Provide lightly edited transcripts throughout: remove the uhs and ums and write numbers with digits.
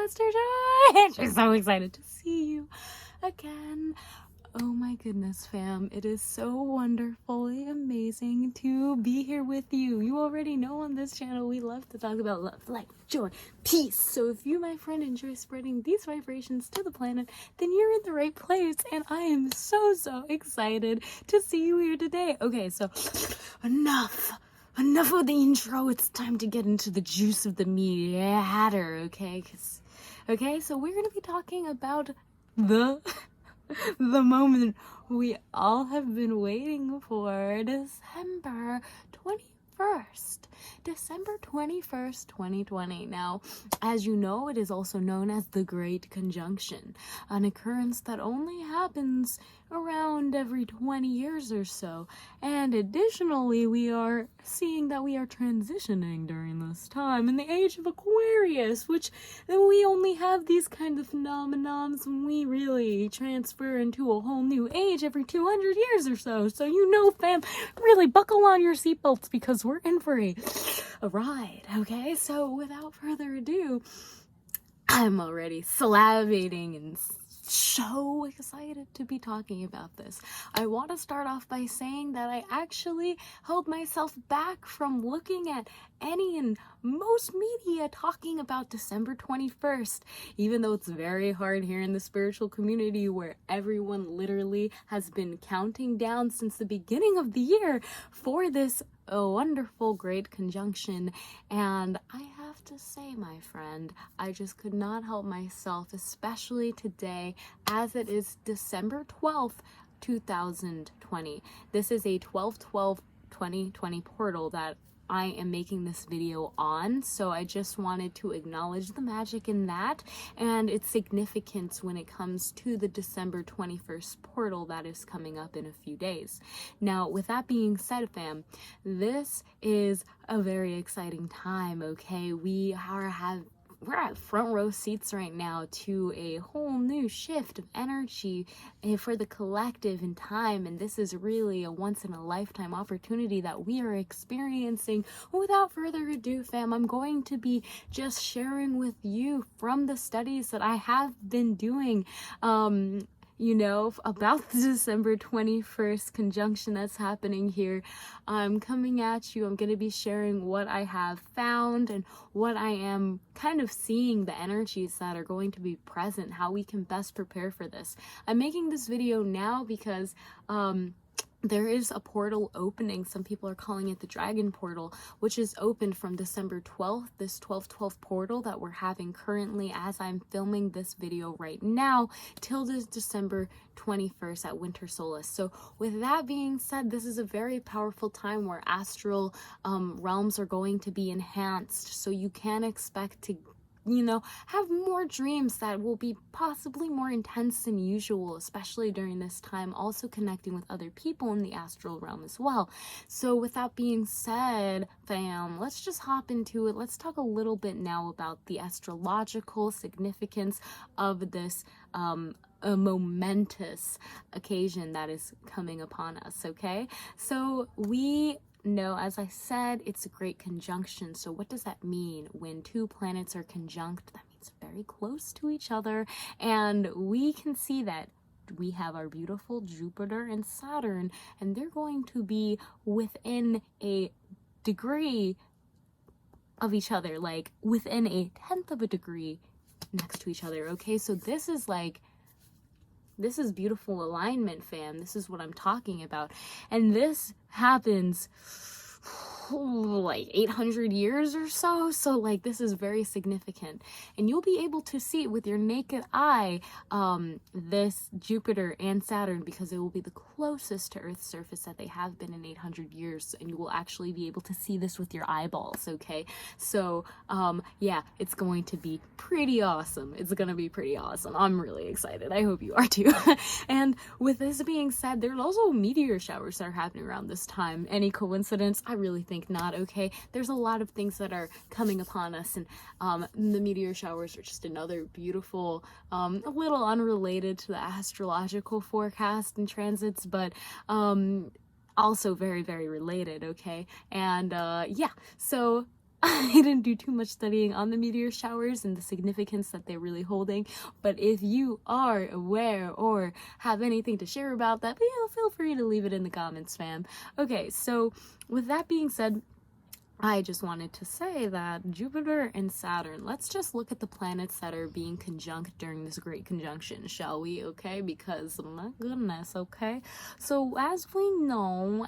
EstherSherry. She's so excited to see you again. Oh my goodness, fam. It is so wonderfully amazing to be here with you. You already know on this channel we love to talk about love, light, joy, peace. So if you, my friend, enjoy spreading these vibrations to the planet, then you're in the right place. And I am so excited to see you here today. Okay, so enough of the intro. It's time to get into the juice of the matter, okay? So we're going to be talking about the moment we all have been waiting for, December 21st. December 21st, 2020. Now, as you know, it is also known as the Great Conjunction, an occurrence that only happens around every 20 years or so. And additionally, we are seeing that we are transitioning during this time in the age of Aquarius, which then we only have these kind of phenomenons when we really transfer into a whole new age every 200 years or so. So you know, fam, really buckle on your seatbelts because we're in for a ride, okay? So without further ado, I'm already salivating and so excited to be talking about this. I want to start off by saying that I actually held myself back from looking at any and most media talking about December 21st, even though it's very hard here in the spiritual community where everyone literally has been counting down since the beginning of the year for this wonderful great conjunction. And I have to say, my friend, I just could not help myself, especially today as it is December 12th, 2020. This is a 12/12/2020 portal that I am making this video on, so I just wanted to acknowledge the magic in that and its significance when it comes to the December 21st portal that is coming up in a few days. Now, with that being said, fam, this is a very exciting time, okay? We're at front row seats right now to a whole new shift of energy for the collective in time, and this is really a once-in-a-lifetime opportunity that we are experiencing. Without further ado, fam, I'm going to be just sharing with you from the studies that I have been doing, about the December 21st conjunction that's happening here. I'm coming at you. I'm going to be sharing what I have found and what I am kind of seeing, the energies that are going to be present, how we can best prepare for this. I'm making this video now because there is a portal opening. Some people are calling it the Dragon Portal, which is opened from December 12th, this 12/12 portal that we're having currently as I'm filming this video right now, till this December 21st at winter solstice. So with that being said, this is a very powerful time where astral realms are going to be enhanced. So you can expect to have more dreams that will be possibly more intense than usual, especially during this time, also connecting with other people in the astral realm as well. So with that being said, fam, let's just hop into it. Let's talk a little bit now about the astrological significance of this a momentous occasion that is coming upon us, okay? So no, as I said, it's a great conjunction. So what does that mean? When two planets are conjunct, that means very close to each other. And we can see that we have our beautiful Jupiter and Saturn, and they're going to be within a degree of each other, like within a 1/10 of a degree next to each other, okay? So this is beautiful alignment, fam. This is what I'm talking about. And this happens like 800 years or so. So like this is very significant. And you'll be able to see it with your naked eye, this Jupiter and Saturn, because it will be the closest to Earth's surface that they have been in 800 years. And you will actually be able to see this with your eyeballs, okay? So yeah, it's going to be pretty awesome. It's gonna be pretty awesome. I'm really excited. I hope you are too. And with this being said, there's also meteor showers that are happening around this time. Any coincidence? I really think not, okay? There's a lot of things that are coming upon us, and the meteor showers are just another beautiful, a little unrelated to the astrological forecast and transits, but also very, very related, okay? And yeah, so I didn't do too much studying on the meteor showers and the significance that they're really holding, but if you are aware or have anything to share about that, feel free to leave it in the comments, fam. Okay, so with that being said, I just wanted to say that Jupiter and Saturn, let's just look at the planets that are being conjunct during this great conjunction, shall we? Okay, because my goodness, okay? So as we know,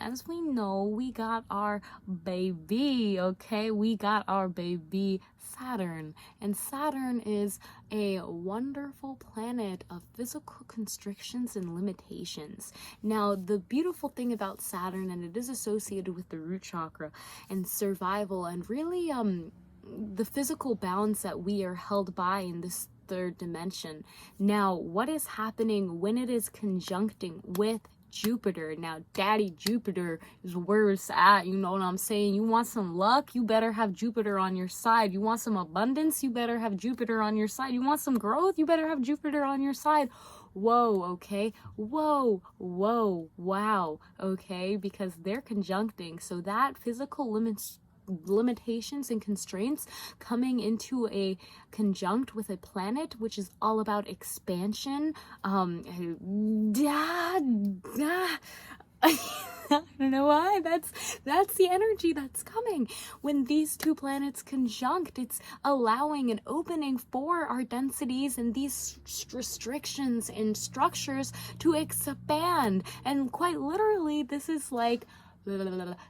we got our baby, okay? We got our baby Saturn, and Saturn is a wonderful planet of physical constrictions and limitations. Now, the beautiful thing about Saturn, and it is associated with the root chakra and survival and really the physical bounds that we are held by in this third dimension. Now, what is happening when it is conjuncting with Jupiter? Now, Daddy Jupiter is where it's at, you know what I'm saying? You want some luck? You better have Jupiter on your side. You want some abundance? You better have Jupiter on your side. You want some growth? You better have Jupiter on your side. Whoa, okay? Whoa, wow, okay? Because they're conjuncting, so that physical limitations and constraints coming into a conjunct with a planet which is all about expansion, I don't know why, that's the energy that's coming when these two planets conjunct. It's allowing an opening for our densities and these restrictions and structures to expand, and quite literally this is like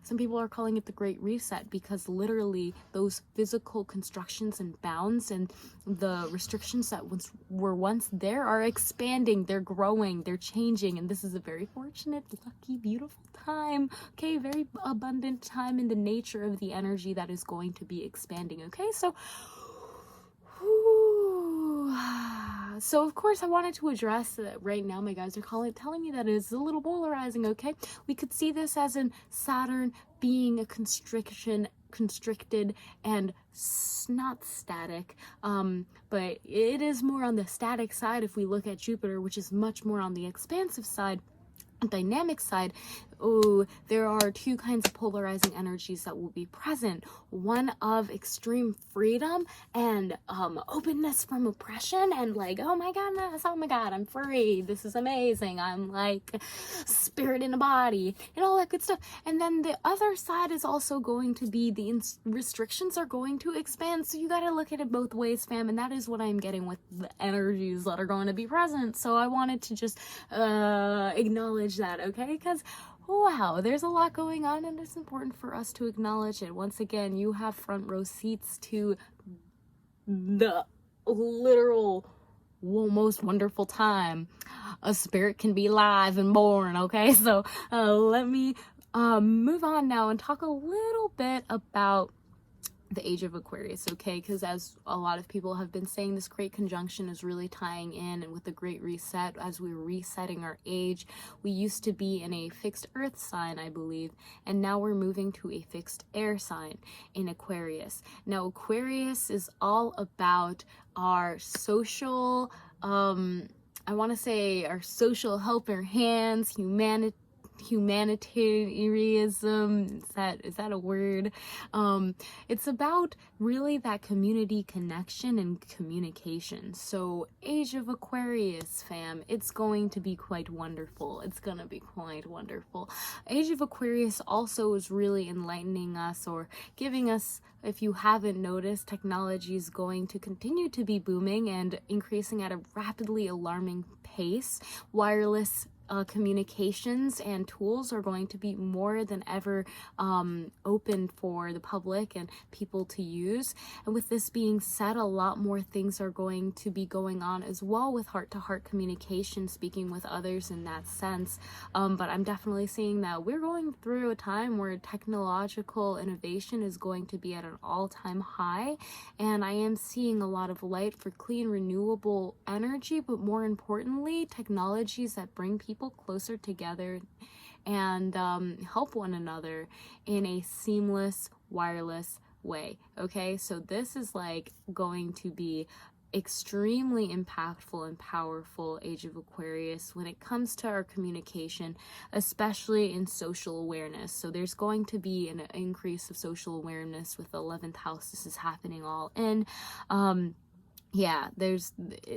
some people are calling it the Great Reset, because literally those physical constructions and bounds and the restrictions that were once there are expanding, they're growing, they're changing, and this is a very fortunate, lucky, beautiful time, okay? Very abundant time in the nature of the energy that is going to be expanding, okay? So of course I wanted to address that right now. My guys are telling me that it's a little polarizing, okay? We could see this as in Saturn being a constricted and not static, but it is more on the static side if we look at Jupiter, which is much more on the expansive side, dynamic side. Oh, there are two kinds of polarizing energies that will be present. One of extreme freedom and openness from oppression, and like, oh my goodness, oh my god, I'm free, this is amazing, I'm like spirit in a body and all that good stuff. And then the other side is also going to be the restrictions are going to expand, so you got to look at it both ways, fam, and that is what I'm getting with the energies that are going to be present. So I wanted to just acknowledge that, okay? Because wow, there's a lot going on, and it's important for us to acknowledge it. Once again, you have front row seats to the literal most wonderful time a spirit can be alive and born, okay? So let me move on now and talk a little bit about the age of Aquarius, okay? Because as a lot of people have been saying, this great conjunction is really tying in, and with the Great Reset, as we're resetting our age, we used to be in a fixed earth sign, I believe, and now we're moving to a fixed air sign in Aquarius. Now, Aquarius is all about our social, I want to say our social helper hands, humanitarianism, is that a word? It's about really that community connection and communication. So age of Aquarius, fam, it's going to be quite wonderful. It's gonna be quite wonderful. Age of Aquarius also is really enlightening us, or giving us, if you haven't noticed, technology is going to continue to be booming and increasing at a rapidly alarming pace. Wireless communications and tools are going to be more than ever open for the public and people to use. And with this being said, a lot more things are going to be going on as well with heart-to-heart communication, speaking with others in that sense. But I'm definitely seeing that we're going through a time where technological innovation is going to be at an all-time high, and I am seeing a lot of light for clean, renewable energy, but more importantly, technologies that bring people closer together and help one another in a seamless, wireless way. Okay, so this is like going to be extremely impactful and powerful age of Aquarius when it comes to our communication, especially in social awareness. So there's going to be an increase of social awareness with the 11th house. This is happening all in. Yeah, there's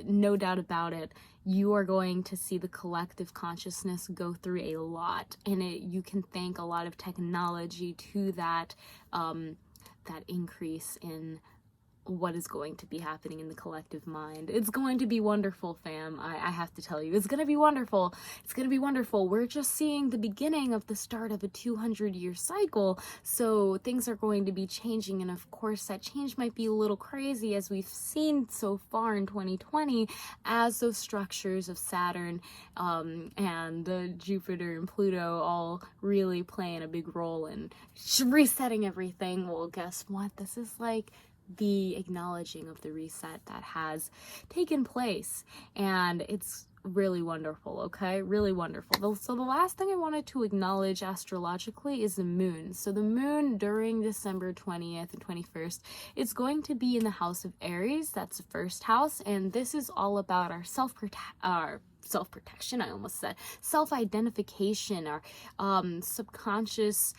no doubt about it. You are going to see the collective consciousness go through a lot, and you can thank a lot of technology to that, that increase in what is going to be happening in the collective mind. It's going to be wonderful, fam. I have to tell you, it's going to be wonderful. It's going to be wonderful. We're just seeing the beginning of the start of a 200-year cycle, so things are going to be changing, and of course that change might be a little crazy, as we've seen so far in 2020, as those structures of Saturn and Jupiter and Pluto all really playing a big role in resetting everything. Well, guess what? This is like the acknowledging of the reset that has taken place, and it's really wonderful. Okay, really wonderful. So the last thing I wanted to acknowledge astrologically is the moon. So the moon during December 20th and 21st, it's going to be in the house of Aries. That's the first house, and this is all about our self-protection, I almost said self-identification, our subconscious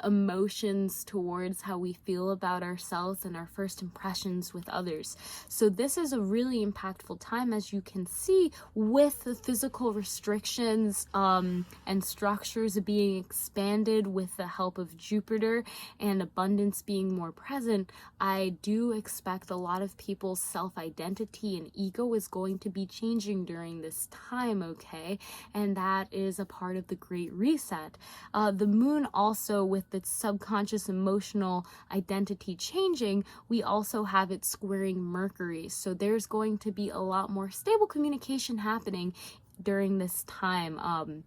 emotions towards how we feel about ourselves and our first impressions with others. So this is a really impactful time, as you can see, with the physical restrictions and structures being expanded with the help of Jupiter and abundance being more present. I do expect a lot of people's self-identity and ego is going to be changing during this time, okay? And that is a part of the Great Reset. The moon also, with its subconscious emotional identity changing, we also have it squaring Mercury. So there's going to be a lot more stable communication happening during this time.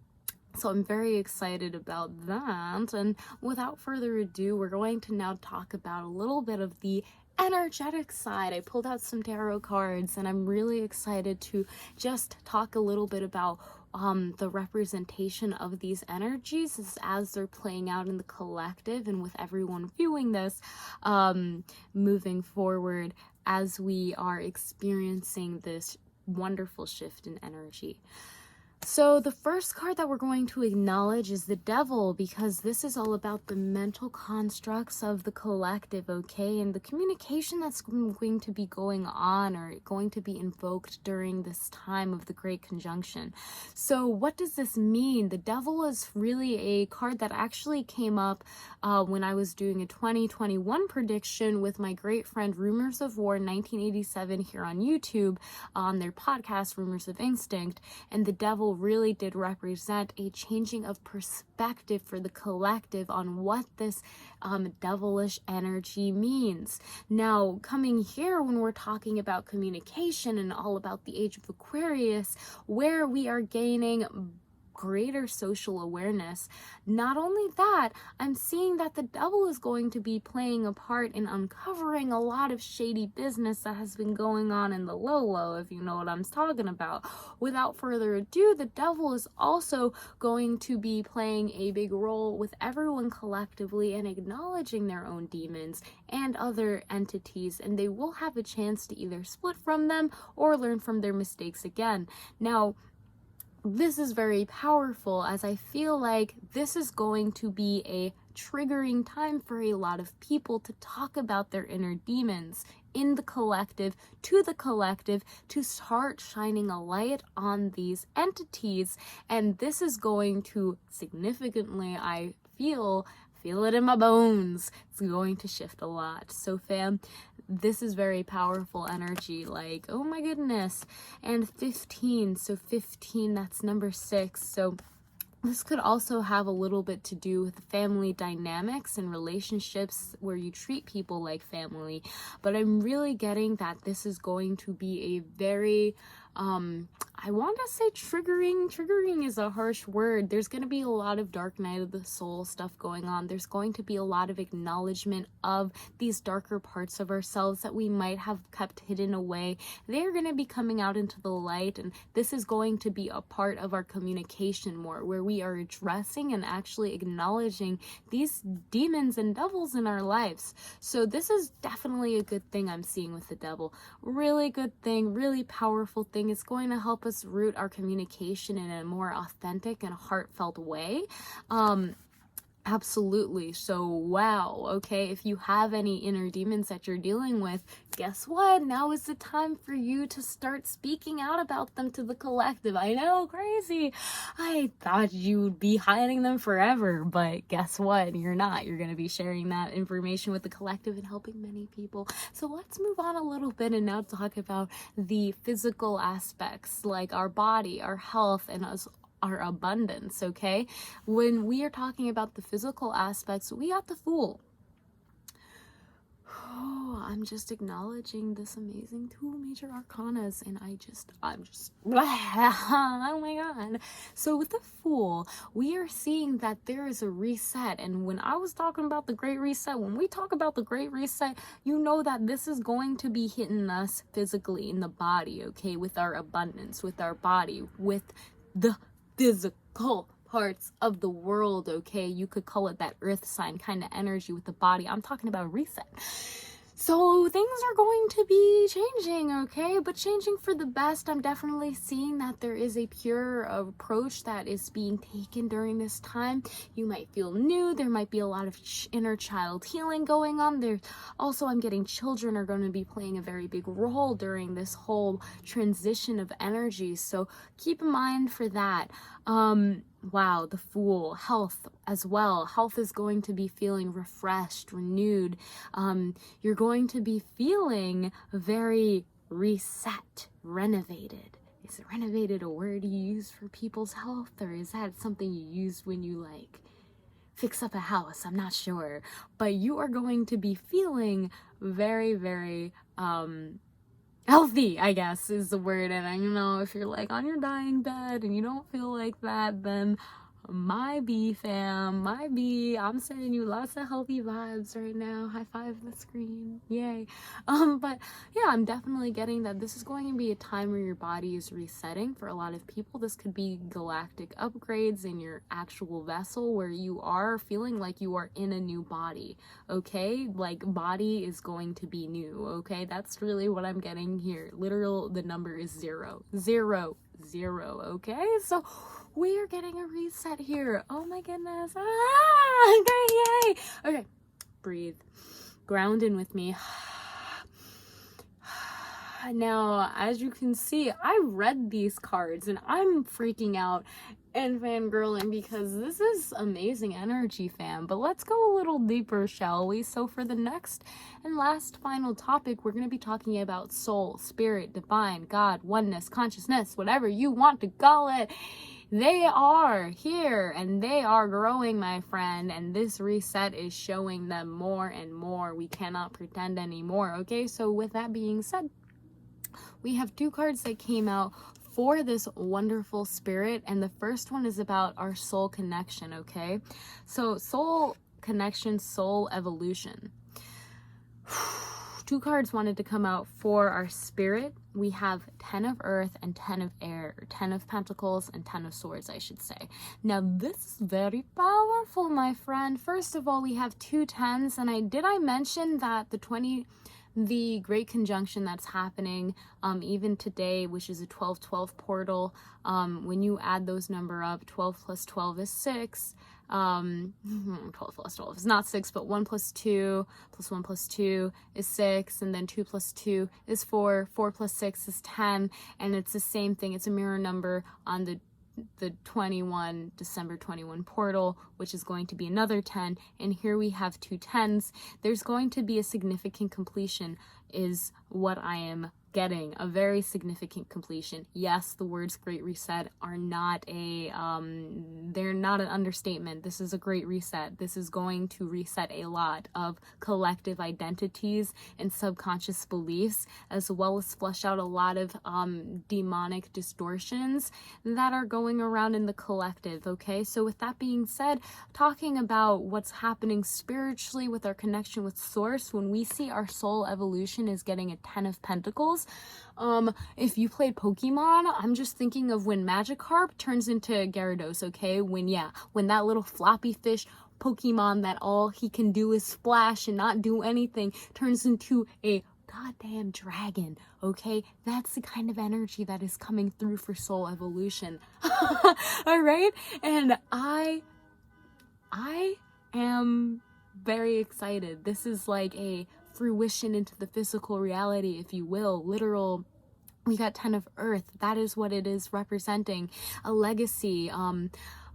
So I'm very excited about that. And without further ado, we're going to now talk about a little bit of the energetic side. I pulled out some tarot cards, and I'm really excited to just talk a little bit about the representation of these energies as they're playing out in the collective, and with everyone viewing this moving forward as we are experiencing this wonderful shift in energy. So the first card that we're going to acknowledge is the Devil, because this is all about the mental constructs of the collective, okay? And the communication that's going to be going on or going to be invoked during this time of the Great Conjunction. So what does this mean? The Devil is really a card that actually came up when I was doing a 2021 prediction with my great friend Rumors of War 1987 here on YouTube on their podcast Rumors of Instinct. And the Devil really did represent a changing of perspective for the collective on what this devilish energy means. Now, coming here when we're talking about communication and all about the age of Aquarius, where we are gaining greater social awareness. Not only that, I'm seeing that the Devil is going to be playing a part in uncovering a lot of shady business that has been going on in the low, if you know what I'm talking about. Without further ado, the Devil is also going to be playing a big role with everyone collectively and acknowledging their own demons and other entities, and they will have a chance to either split from them or learn from their mistakes again. Now, this is very powerful, as I feel like this is going to be a triggering time for a lot of people to talk about their inner demons in the collective, to start shining a light on these entities. And this is going to significantly, I feel it in my bones, it's going to shift a lot. So fam, this is very powerful energy, like, oh my goodness. And 15, so 15, that's number 6. So this could also have a little bit to do with family dynamics and relationships where you treat people like family. But I'm really getting that this is going to be a very I want to say triggering is a harsh word. There's going to be a lot of dark night of the soul stuff going on. There's going to be a lot of acknowledgement of these darker parts of ourselves that we might have kept hidden away. They're going to be coming out into the light, and this is going to be a part of our communication more, where we are addressing and actually acknowledging these demons and devils in our lives. So this is definitely a good thing I'm seeing with the devil. Really good thing, really powerful thing. It's going to help us root our communication in a more authentic and heartfelt way. Absolutely. So, wow. Okay. If you have any inner demons that you're dealing with, guess what? Now is the time for you to start speaking out about them to the collective. I know, crazy. I thought you'd be hiding them forever, but guess what? You're not. You're going to be sharing that information with the collective and helping many people. So let's move on a little bit and now talk about the physical aspects, like our body, our health, and our abundance. Okay, when we are talking about the physical aspects, we got the Fool. Oh, I'm just acknowledging this amazing two major arcanas, and I'm just oh my god. So with the Fool, we are seeing that there is a reset. And when I was talking about the Great Reset, when we talk about the Great Reset, you know that this is going to be hitting us physically in the body, okay, with our abundance, with our body, with the physical parts of the world, okay? You could call it that earth sign kind of energy with the body. I'm talking about reset. So things are going to be changing, okay? But changing for the best. I'm definitely seeing that there is a pure approach that is being taken during this time. You might feel new. There might be a lot of inner child healing going on. There's also, I'm getting children are going to be playing a very big role during this whole transition of energy. So keep in mind for that. Wow, the Fool, health as well. Health is going to be feeling refreshed, renewed. You're going to be feeling very reset, renovated. Is renovated a word you use for people's health, or is that something you use when you like fix up a house? I'm not sure, but you are going to be feeling very, very healthy, I guess is the word. And I know if you're like on your dying bed and you don't feel like that, then my B fam, my B, I'm sending you lots of healthy vibes right now. High five the screen, yay. But yeah, I'm definitely getting that this is going to be a time where your body is resetting. For a lot of people, this could be galactic upgrades in your actual vessel, where you are feeling like you are in a new body, okay? Like body is going to be new, okay? That's really what I'm getting here. Literal, the number is 0, 0, 0, okay? So we are getting a reset here. Oh my goodness. Okay, yay. Okay, breathe. Ground in with me. Now, as you can see, I read these cards and I'm freaking out and fangirling because this is amazing energy, fam. But let's go a little deeper, shall we? So for the next and last final topic, we're going to be talking about soul, spirit, divine, God, oneness, consciousness, whatever you want to call it. They are here and they are growing, my friend, and this reset is showing them more and more. We cannot pretend anymore, okay? So with that being said, we have 2 cards that came out for this wonderful spirit, and the first one is about our soul connection, okay? So soul connection, soul evolution. 2 cards wanted to come out for our spirit. We have 10 of earth and 10 of air, 10 of pentacles and 10 of swords, I should say. Now this is very powerful, my friend. First of all, we have 2 10s, and I mention that the great conjunction that's happening even today, which is a 12-12 portal, when you add those number up, 12 plus 12 is 6. 12 plus 12 is not 6, but 1 plus 2 plus 1 plus 2 is 6, and then 2 plus 2 is 4, 4 plus 6 is 10, and it's the same thing. It's a mirror number on the 21 December 21 portal, which is going to be another 10, and here we have 2 10s. There's going to be a significant completion is what I am getting a very significant completion. Yes, the words Great Reset are not they're not an understatement. This is a great reset. This is going to reset a lot of collective identities and subconscious beliefs, as well as flush out a lot of demonic distortions that are going around in the collective, okay? So with that being said, talking about what's happening spiritually with our connection with Source, when we see our soul evolution is getting a 10 of Pentacles, if you played Pokemon, I'm just thinking of when Magikarp turns into Gyarados, okay? When that little floppy fish Pokemon that all he can do is splash and not do anything turns into a goddamn dragon, okay? That's the kind of energy that is coming through for soul evolution. All right? And I am very excited. This is like a fruition into the physical reality, if you will, literal. We got 10 of Earth. That is what it is representing. A legacy,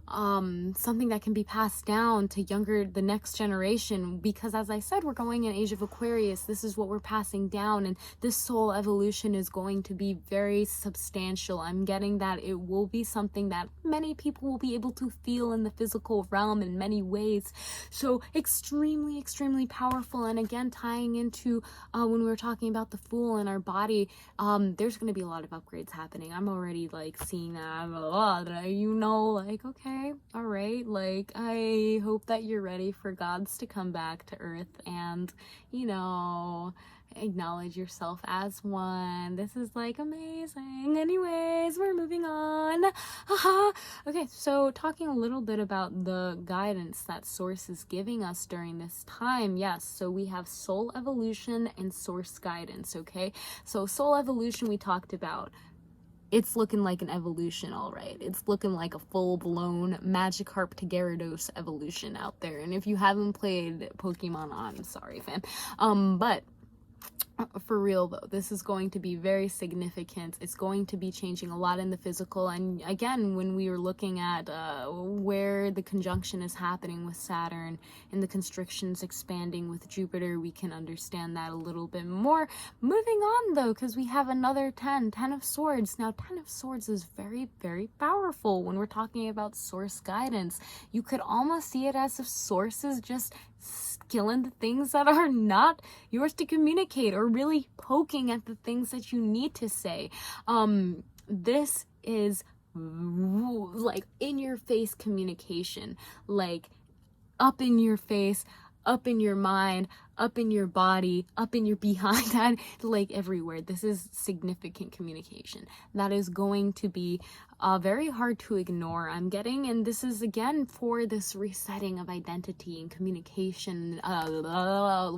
something that can be passed down to the next generation, because as I said, we're going in age of Aquarius. This is what we're passing down, and this soul evolution is going to be very substantial. I'm getting that it will be something that many people will be able to feel in the physical realm in many ways. So extremely, extremely powerful. And again, tying into when we were talking about the Fool in our body, there's going to be a lot of upgrades happening. I'm already like seeing that. I'm a lot, like, okay, all right, like, I hope that you're ready for gods to come back to Earth and, acknowledge yourself as one. This is like amazing. Anyways, we're moving on. Okay, so talking a little bit about the guidance that Source is giving us during this time. Yes, so we have soul evolution and Source guidance, okay? So soul evolution we talked about. It's looking like an evolution, all right. It's looking like a full-blown Magikarp to Gyarados evolution out there. And if you haven't played Pokemon, I'm sorry, fam. But for real though, this is going to be very significant. It's going to be changing a lot in the physical. And again, when we were looking at where the conjunction is happening with Saturn and the constrictions expanding with Jupiter, we can understand that a little bit more. Moving on though, because we have another 10 of Swords. Now 10 of Swords is very, very powerful when we're talking about Source guidance. You could almost see it as if Source is just killing the things that are not yours to communicate, or really poking at the things that you need to say. This is like in your face communication, like up in your face, up in your mind, up in your body, up in your behind, like everywhere. This is significant communication that is going to be very hard to ignore, I'm getting. And this is again for this resetting of identity and communication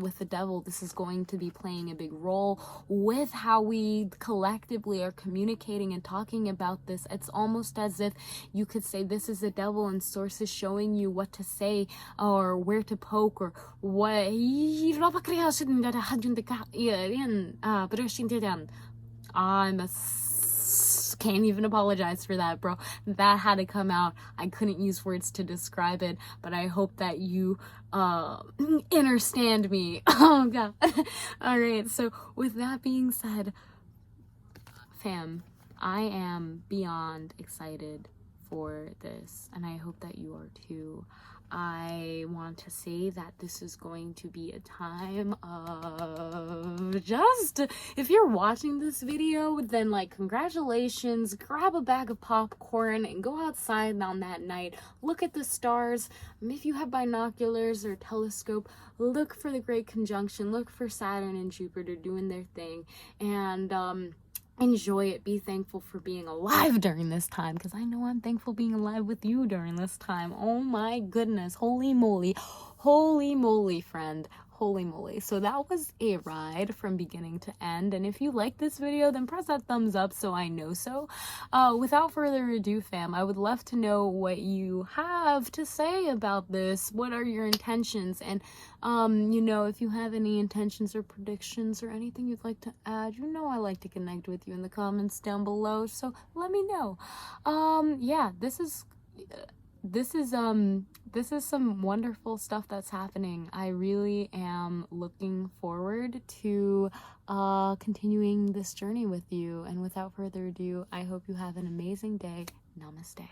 with the devil. This is going to be playing a big role with how we collectively are communicating and talking about this. It's almost as if you could say this is the devil and Source is showing you what to say or where to poke or what. Can't even apologize for that, bro. That had to come out. I couldn't use words to describe it, but I hope that you understand me. Oh god. All right, so with that being said, fam, I am beyond excited for this, and I hope that you are too. I want to say that this is going to be a time of just, if you're watching this video, then like congratulations, grab a bag of popcorn and go outside on that night, look at the stars. If you have binoculars or telescope, look for the great conjunction, look for Saturn and Jupiter doing their thing, and enjoy it. Be thankful for being alive during this time, because I know I'm thankful being alive with you during this time. Oh my goodness, holy moly, friend, holy moly. So that was a ride from beginning to end, and if you like this video, then press that thumbs up so I know so. Without further ado, fam, I would love to know what you have to say about this. What are your intentions? And if you have any intentions or predictions or anything you'd like to add, I like to connect with you in the comments down below, so let me know. Yeah, this is this is some wonderful stuff that's happening. I really am looking forward to continuing this journey with you. And without further ado, I hope you have an amazing day. Namaste.